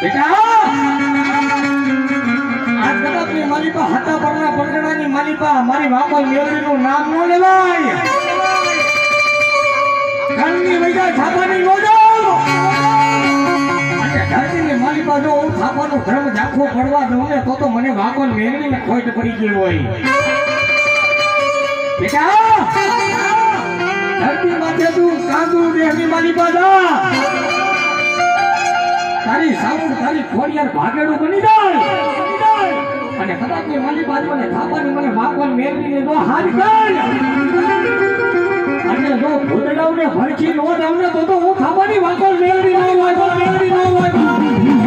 બેટા આજ કદાચ ની માલિકા હતા પરના પરગણાની માલિકા મારી વાપર મેળવીનું નામ ન લેવાય. ઘરની વૈજા છાપાની લોજો અને ધરતીની માલિકા જો હું છાપાનો ધર્મ ઝાંખો પડવા દઉં ને તો મને વાપર મેળવીને ખોટ પડી ગઈ હોય. બેટા ધરતી માથે તું કાંદુ દેહની માલિકા જા તારી સાઉન્ડ તારી ખોડિયાર ભાગેડું બની જાય અને કદાચ ની માલી બાજુ મને થાપાની મને વાપર મેળવીને જો હાથ કર અને જો ભૂતડાવને ભરખી નો દાવને તો હું થાપાની વાપર મેળવી ન હોય.